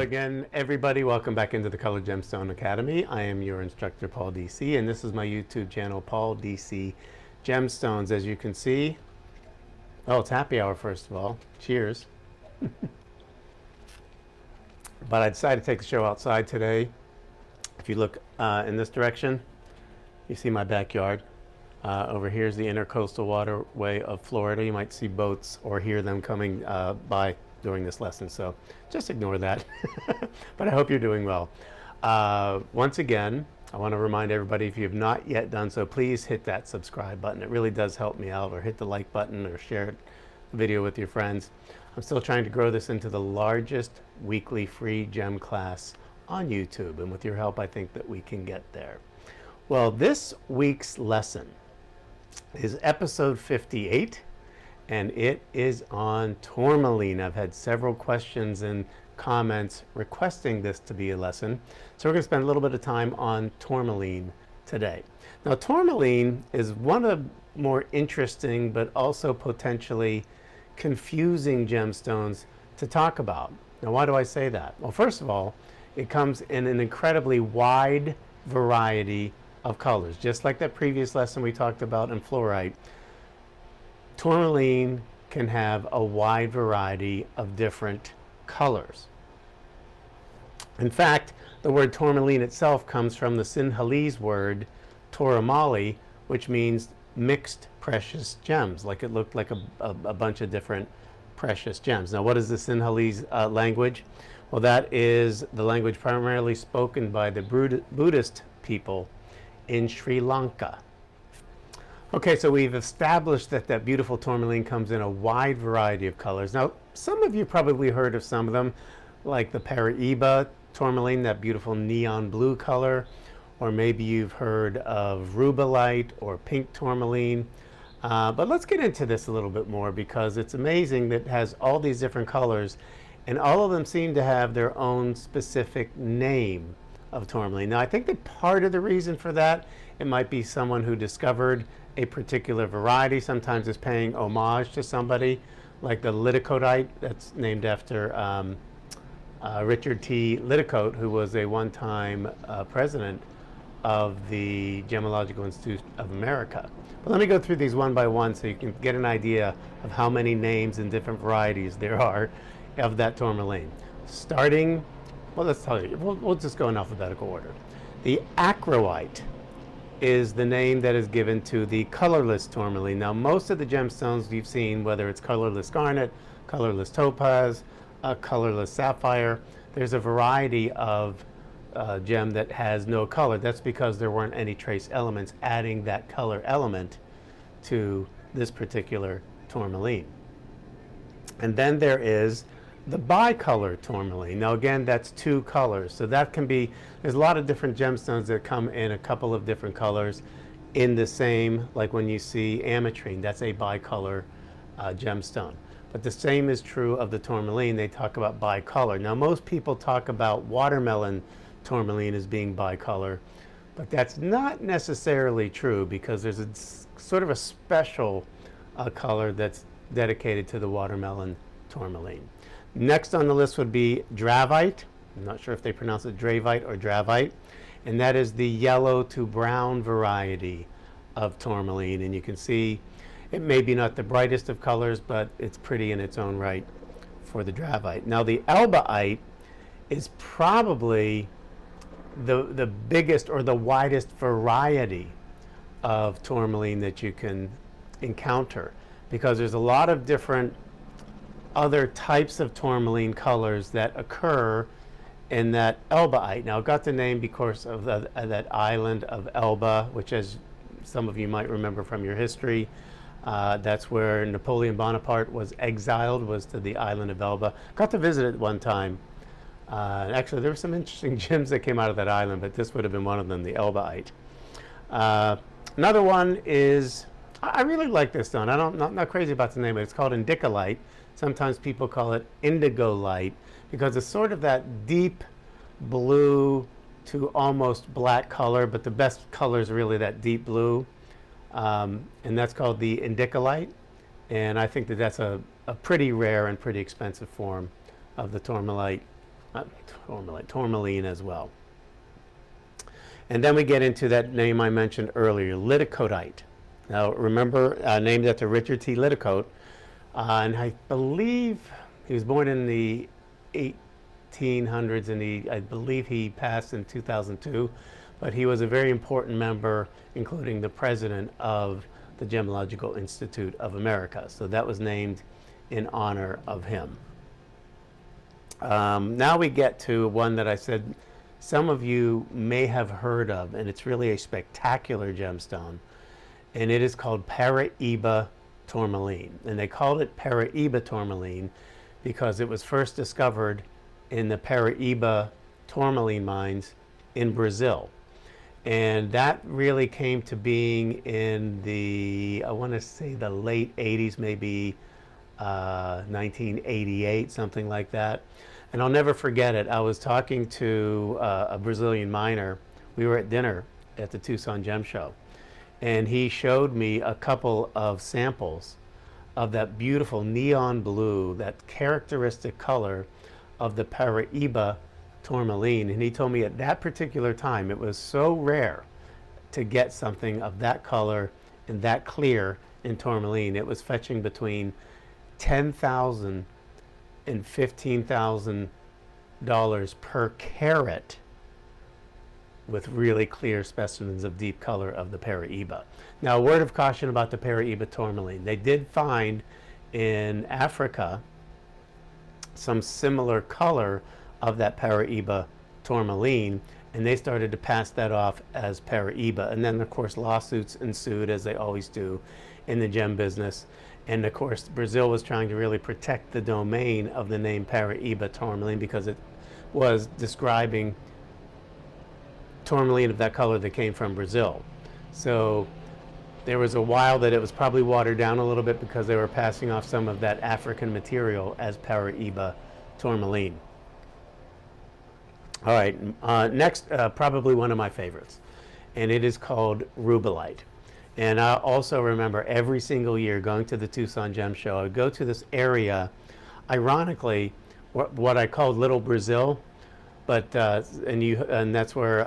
again, everybody. Welcome back into the Colored Gemstone Academy. I am your instructor, Paul Deasy, and this is my YouTube channel, Paul Deasy Gemstones. As you can see, oh, it's happy hour, first of all. Cheers. But I decided to take the show outside today. If you look in this direction, you see my backyard. Over here is the intercoastal waterway of Florida. You might see boats or hear them coming by during this lesson, so just ignore that. But I hope you're doing well. Once again, I want to remind everybody, if you have not yet done so, please hit that subscribe button. It really does help me out, or hit the like button, or share the video with your friends. I'm still trying to grow this into the largest weekly free gem class on YouTube, and with your help, I think that we can get there. Well, this week's lesson is episode 58, and it is on tourmaline. I've had several questions and comments requesting this to be a lesson, so we're going to spend a little bit of time on tourmaline today. Now, tourmaline is one of the more interesting but also potentially confusing gemstones to talk about. Now, why do I say that? Well, first of all, it comes in an incredibly wide variety of colors. Just like that previous lesson we talked about in fluorite, tourmaline can have a wide variety of different colors. In fact, the word tourmaline itself comes from the Sinhalese word toramali, which means mixed precious gems, like it looked like a bunch of different precious gems. Now, what is the Sinhalese language? Well, that is the language primarily spoken by the Buddhist people in Sri Lanka. Okay, so we've established that that beautiful tourmaline comes in a wide variety of colors. Now, some of you probably heard of some of them, like the Paraiba Tourmaline, that beautiful neon blue color, or maybe you've heard of Rubellite or pink tourmaline. But let's get into this a little bit more, because it's amazing that it has all these different colors, and all of them seem to have their own specific name of tourmaline. Now, I think that part of the reason for that, it might be someone who discovered a particular variety, sometimes is paying homage to somebody, like the Liddicoatite, that's named after Richard T. Liddicoat, who was a one-time president of the Gemological Institute of America. But let me go through these one by one so you can get an idea of how many names and different varieties there are of that tourmaline. Starting, well, let's tell you, we'll just go in alphabetical order. The acroite is the name that is given to the colorless tourmaline. Now, most of the gemstones you've seen, whether it's colorless garnet, colorless topaz, colorless sapphire, there's a variety of gem that has no color. That's because there weren't any trace elements adding that color element to this particular tourmaline. And then there is the bicolor tourmaline. Now, again, that's two colors. So that can be, there's a lot of different gemstones that come in a couple of different colors in the same, like when you see ametrine, that's a bicolor gemstone. But the same is true of the tourmaline. They talk about bicolor. Now, most people talk about watermelon tourmaline as being bicolor, but that's not necessarily true, because there's a sort of a special color that's dedicated to the watermelon tourmaline. Next on the list would be dravite. I'm not sure if they pronounce it dravite or dravite, and that is the yellow to brown variety of tourmaline. And you can see it may be not the brightest of colors, but it's pretty in its own right for the dravite. Now, the albaite is probably the biggest or the widest variety of tourmaline that you can encounter, because there's a lot of different other types of tourmaline colors that occur in that albaite. Now, it got the name because of that island of Elba, which, as some of you might remember from your history, that's where Napoleon Bonaparte was exiled, was to the island of Elba. Got to visit it one time. Actually, there were some interesting gems that came out of that island, but this would have been one of them, the albaite. Another one is, I really like this stone. Not crazy about the name, but it's called indicolite. Sometimes people call it indigolite, because it's sort of that deep blue to almost black color, but the best color is really that deep blue. And that's called the indicolite. And I think that that's a pretty rare and pretty expensive form of the tourmalite tourmaline as well. And then we get into that name I mentioned earlier, liddicoatite. Now remember, named after Richard T. Liddicoat, and I believe he was born in the 1800s, and I believe he passed in 2002, but he was a very important member, including the president of the Gemological Institute of America. So that was named in honor of him. Now we get to one that I said some of you may have heard of, and it's really a spectacular gemstone, and it is called Paraiba Tourmaline. And they called it Paraiba Tourmaline because it was first discovered in the Paraiba Tourmaline mines in Brazil. And that really came to being in the, I want to say the late 80s, maybe 1988, something like that. And I'll never forget it. I was talking to a Brazilian miner. We were at dinner at the Tucson Gem Show, and he showed me a couple of samples of that beautiful neon blue, that characteristic color of the Paraiba Tourmaline. And he told me at that particular time it was so rare to get something of that color and that clear in tourmaline. It was fetching between $10,000 and $15,000 per carat, with really clear specimens of deep color of the Paraiba. Now, a word of caution about the Paraiba tourmaline. They did find in Africa some similar color of that Paraiba tourmaline, and they started to pass that off as Paraiba. And then, of course, lawsuits ensued, as they always do in the gem business. And of course, Brazil was trying to really protect the domain of the name Paraiba Tourmaline because it was describing tourmaline of that color that came from Brazil. So there was a while that it was probably watered down a little bit because they were passing off some of that African material as Paraiba Tourmaline. All right, next, probably one of my favorites, and it is called Rubellite. And I also remember every single year going to the Tucson Gem Show, I would go to this area, ironically, what I called Little Brazil, but and that's where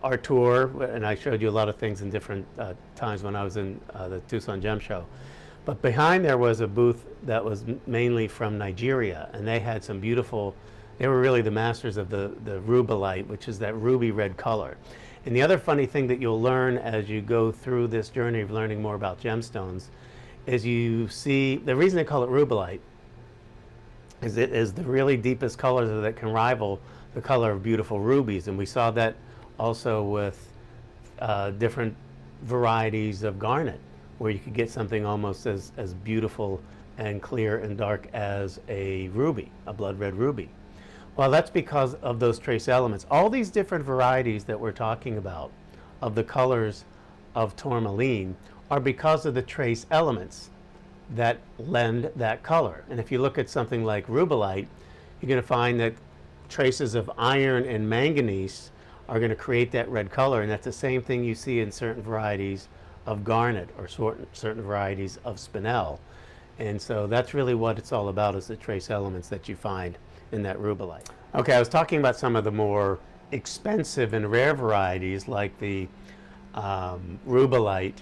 our tour, and I showed you a lot of things in different times when I was in the Tucson Gem Show. But behind there was a booth that was mainly from Nigeria, and they had some beautiful, they were really the masters of the Rubellite, which is that ruby red color. And the other funny thing that you'll learn as you go through this journey of learning more about gemstones is you see, the reason they call it Rubellite is it is the really deepest color that can rival the color of beautiful rubies. And we saw that also with different varieties of garnet, where you could get something almost as beautiful and clear and dark as a ruby, a blood red ruby. Well, that's because of those trace elements. All these different varieties that we're talking about of the colors of tourmaline are because of the trace elements that lend that color. And if you look at something like Rubellite, you're going to find that traces of iron and manganese are going to create that red color, and that's the same thing you see in certain varieties of garnet or certain varieties of spinel. And so that's really what it's all about, is the trace elements that you find in that Rubellite. Okay, I was talking about some of the more expensive and rare varieties like the Rubellite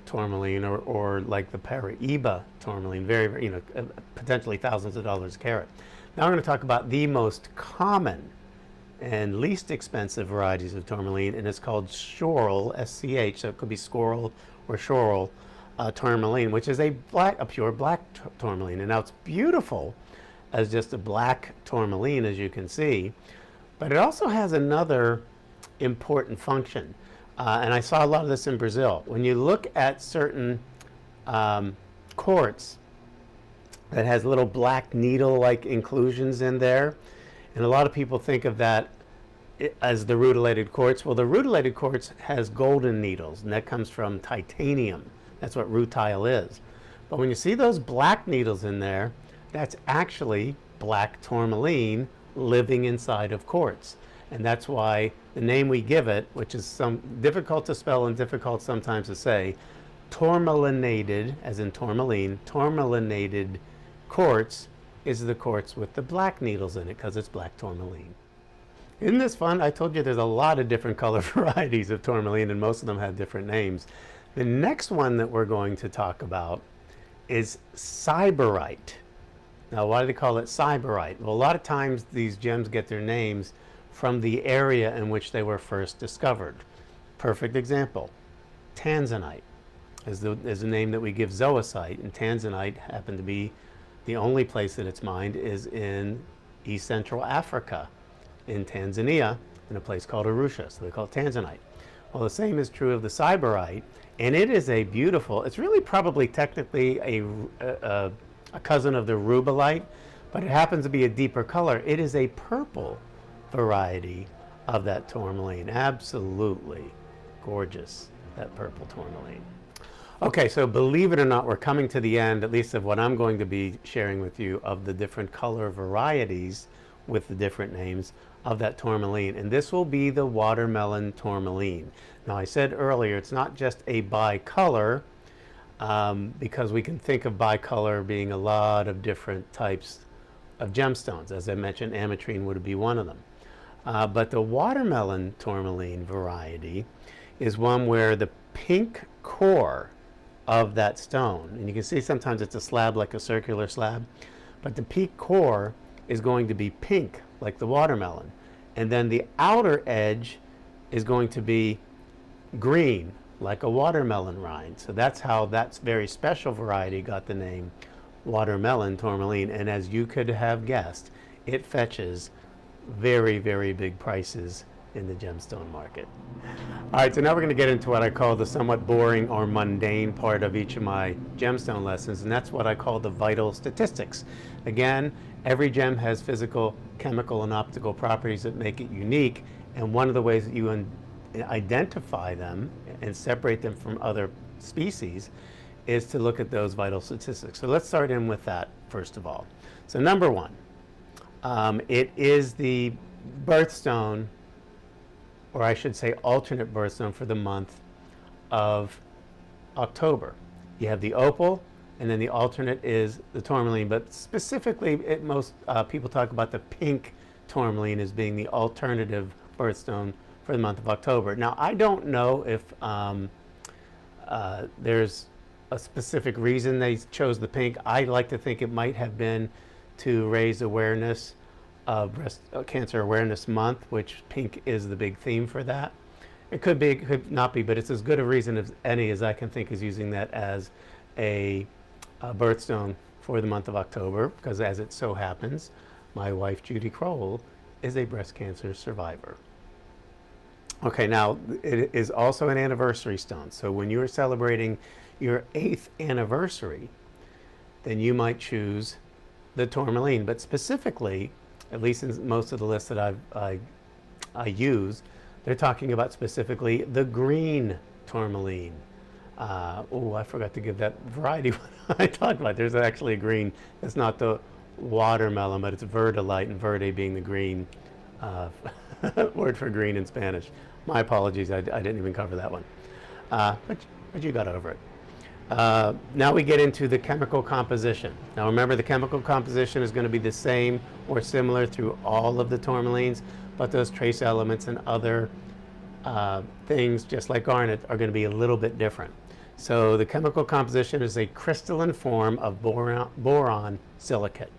tourmaline or like the Paraiba tourmaline, very, potentially thousands of dollars a carat. Now I'm going to talk about the most common and least expensive varieties of tourmaline, and it's called Schorl, S-C-H, so it could be Squirrel or Schorl tourmaline, which is a pure black tourmaline. And now it's beautiful as just a black tourmaline, as you can see, but it also has another important function. And I saw a lot of this in Brazil. When you look at certain quartz that has little black needle-like inclusions in there, and a lot of people think of that as the rutilated quartz. Well, the rutilated quartz has golden needles, and that comes from titanium. That's what rutile is. But when you see those black needles in there, that's actually black tourmaline living inside of quartz. And that's why the name we give it, which is difficult to spell and difficult sometimes to say, tourmalinated, as in tourmaline, tourmalinated quartz, is the quartz with the black needles in it because it's black tourmaline. Isn't this fun? I told you there's a lot of different color varieties of tourmaline, and most of them have different names. The next one that we're going to talk about is Sybarite. Now, why do they call it Sybarite? Well, a lot of times these gems get their names from the area in which they were first discovered. Perfect example, Tanzanite is the name that we give zoisite, and Tanzanite happened to be the only place that it's mined is in East Central Africa, in Tanzania, in a place called Arusha, so they call it Tanzanite. Well, the same is true of the Sybarite, and it is a beautiful, it's really probably technically a cousin of the Rubellite, but it happens to be a deeper color. It is a purple variety of that tourmaline. Absolutely gorgeous, that purple tourmaline. Okay, so believe it or not, we're coming to the end, at least of what I'm going to be sharing with you, of the different color varieties with the different names of that tourmaline. And this will be the watermelon tourmaline. Now, I said earlier, it's not just a bicolor, because we can think of bicolor being a lot of different types of gemstones. As I mentioned, ametrine would be one of them. But the watermelon tourmaline variety is one where the pink core of that stone, and you can see sometimes it's a slab like a circular slab, but the pink core is going to be pink like the watermelon, and then the outer edge is going to be green like a watermelon rind. So that's how that very special variety got the name watermelon tourmaline. And as you could have guessed, it fetches very, very big prices in the gemstone market. All right, so now we're going to get into what I call the somewhat boring or mundane part of each of my gemstone lessons, and that's what I call the vital statistics. Again, every gem has physical, chemical, and optical properties that make it unique, and one of the ways that you identify them and separate them from other species is to look at those vital statistics. So let's start in with that first of all. So number one, it is the birthstone, or I should say alternate birthstone, for the month of October. You have the opal, and then the alternate is the tourmaline, but specifically most people talk about the pink tourmaline as being the alternative birthstone for the month of October. Now, I don't know if there's a specific reason they chose the pink. I like to think it might have been to raise awareness of Breast Cancer Awareness Month, which pink is the big theme for that. It could be, it could not be, but it's as good a reason as any as I can think is using that as a birthstone for the month of October, because as it so happens, my wife Judy Crowell is a breast cancer survivor. Okay, now it is also an anniversary stone, so when you're celebrating your 8th anniversary, then you might choose the tourmaline, but specifically, at least in most of the lists that I use, they're talking about specifically the green tourmaline. Oh, I forgot to give that variety when I talked about. There's actually a green. It's not the watermelon, but it's verdilite, and verde being the green word for green in Spanish. My apologies, I didn't even cover that one. But you got over it. Now we get into the chemical composition. Now remember, the chemical composition is going to be the same or similar through all of the tourmalines, but those trace elements and other things, just like garnet, are going to be a little bit different. So the chemical composition is a crystalline form of boron silicate.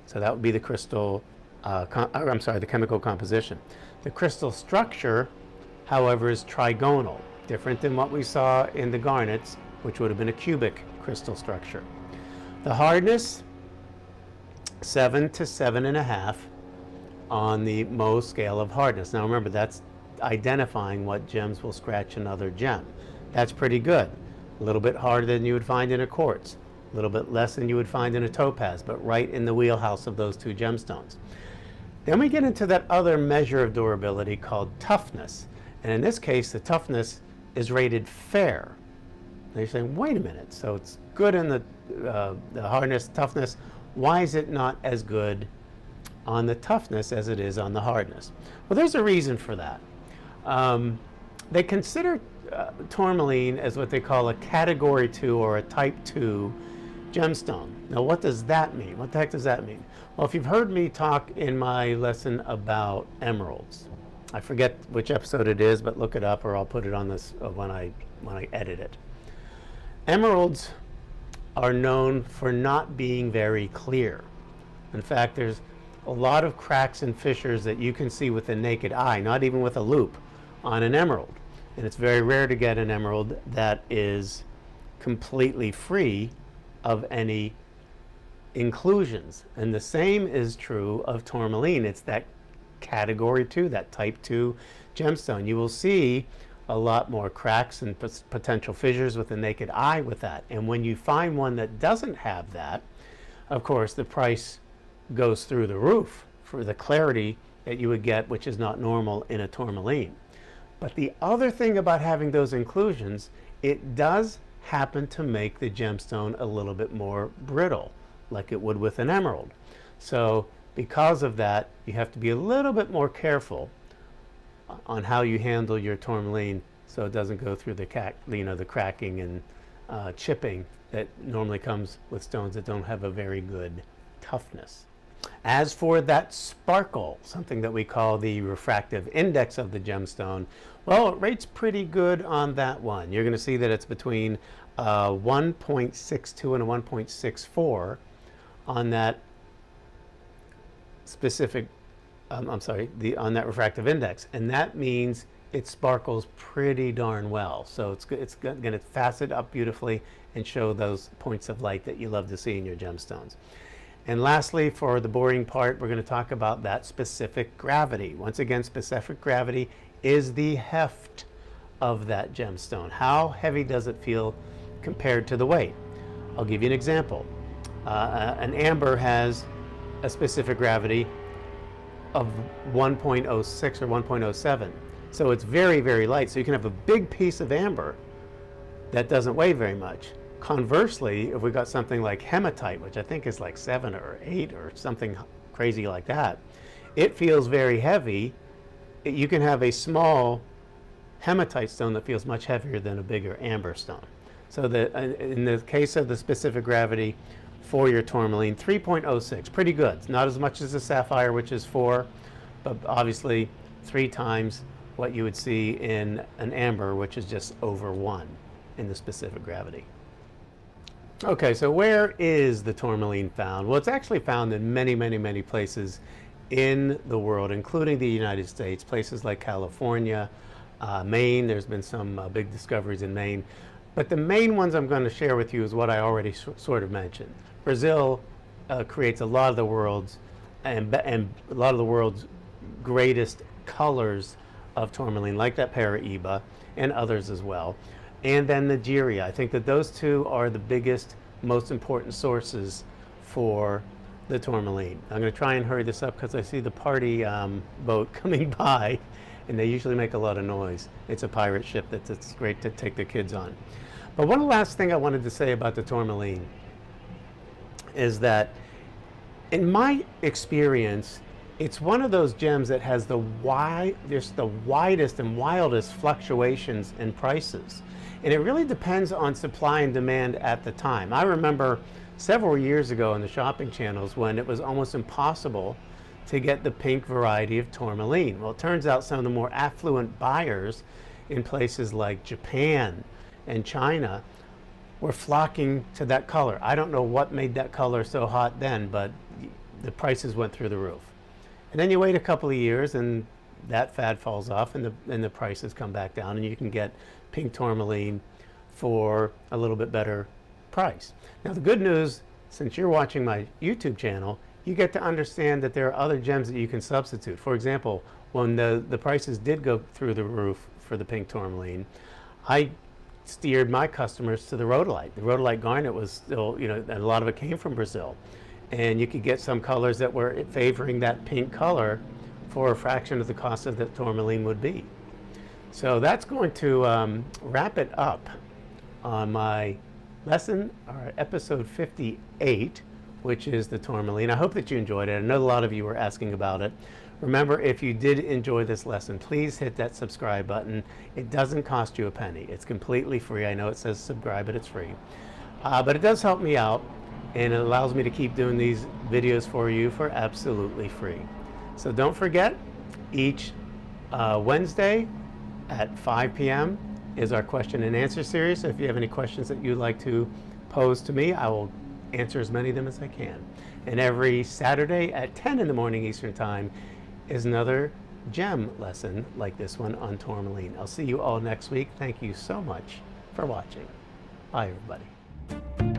So that would be the crystal, the chemical composition. The crystal structure, however, is trigonal, different than what we saw in the garnets, which would have been a cubic crystal structure. The hardness, 7 to 7.5 on the Mohs scale of hardness. Now remember, that's identifying what gems will scratch another gem. That's pretty good. A little bit harder than you would find in a quartz, a little bit less than you would find in a topaz, but right in the wheelhouse of those two gemstones. Then we get into that other measure of durability called toughness. And in this case, the toughness is rated fair. Now you're saying, wait a minute, so it's good in the hardness, toughness. Why is it not as good on the toughness as it is on the hardness? Well, there's a reason for that. They consider tourmaline as what they call a category 2 or a type 2 gemstone. Now what does that mean? What the heck does that mean? Well, if you've heard me talk in my lesson about emeralds, I forget which episode it is, but look it up, or I'll put it on this when I edit it. Emeralds are known for not being very clear. In fact, there's a lot of cracks and fissures that you can see with the naked eye, not even with a loupe, on an emerald. And it's very rare to get an emerald that is completely free of any inclusions. And the same is true of tourmaline. It's that category 2, that type 2 gemstone. You will see a lot more cracks and potential fissures with the naked eye with that. And when you find one that doesn't have that, of course, the price goes through the roof for the clarity that you would get, which is not normal in a tourmaline. But the other thing about having those inclusions, it does happen to make the gemstone a little bit more brittle, like it would with an emerald. So because of that, you have to be a little bit more careful on how you handle your tourmaline so it doesn't go through the cracking and chipping that normally comes with stones that don't have a very good toughness. As for that sparkle, something that we call the refractive index of the gemstone, well, it rates pretty good on that one. You're going to see that it's between 1.62 and a 1.64 on that specific, on that refractive index. And that means it sparkles pretty darn well. So it's going to facet up beautifully and show those points of light that you love to see in your gemstones. And lastly, for the boring part, we're going to talk about that specific gravity. Once again, specific gravity is the heft of that gemstone. How heavy does it feel compared to the weight? I'll give you an example. An amber has a specific gravity of 1.06 or 1.07. So it's very, very light. So you can have a big piece of amber that doesn't weigh very much. Conversely, if we got something like hematite, which I think is like 7 or 8 or something crazy like that, it feels very heavy. You can have a small hematite stone that feels much heavier than a bigger amber stone. So in the case of the specific gravity for your tourmaline, 3.06, pretty good. It's not as much as a sapphire, which is 4, but obviously 3 times what you would see in an amber, which is just over 1 in the specific gravity. Okay, so where is the tourmaline found? Well, it's actually found in many, many, many places in the world, including the United States, places like California, Maine. There's been some big discoveries in Maine. But the main ones I'm going to share with you is what I already sort of mentioned. Brazil creates a lot of the world's greatest colors of tourmaline, like that Paraiba and others as well. And then Nigeria. I think that those two are the biggest, most important sources for the tourmaline. I'm going to try and hurry this up because I see the party boat coming by, and they usually make a lot of noise. It's a pirate ship that's great to take the kids on. But one last thing I wanted to say about the tourmaline is that, in my experience, it's one of those gems that has the widest and wildest fluctuations in prices. And it really depends on supply and demand at the time. I remember several years ago in the shopping channels when it was almost impossible to get the pink variety of tourmaline. Well, it turns out some of the more affluent buyers in places like Japan and China were flocking to that color. I don't know what made that color so hot then, but the prices went through the roof. And then you wait a couple of years and that fad falls off and the prices come back down and you can get pink tourmaline for a little bit better price. Now the good news, since you're watching my YouTube channel, you get to understand that there are other gems that you can substitute. For example, when the prices did go through the roof for the pink tourmaline, I steered my customers to the rhodolite. The rhodolite garnet was still, a lot of it came from Brazil. And you could get some colors that were favoring that pink color for a fraction of the cost of the tourmaline would be. So that's going to wrap it up on my lesson, or episode 58, which is the tourmaline. I hope that you enjoyed it. I know a lot of you were asking about it. Remember, if you did enjoy this lesson, please hit that subscribe button. It doesn't cost you a penny. It's completely free. I know it says subscribe, but it's free. But it does help me out. and it allows me to keep doing these videos for you for absolutely free. So don't forget, each Wednesday at 5 p.m. is our question and answer series. So if you have any questions that you'd like to pose to me, I will answer as many of them as I can. And every Saturday at 10 in the morning Eastern Time is another gem lesson like this one on tourmaline. I'll see you all next week. Thank you so much for watching. Bye, everybody.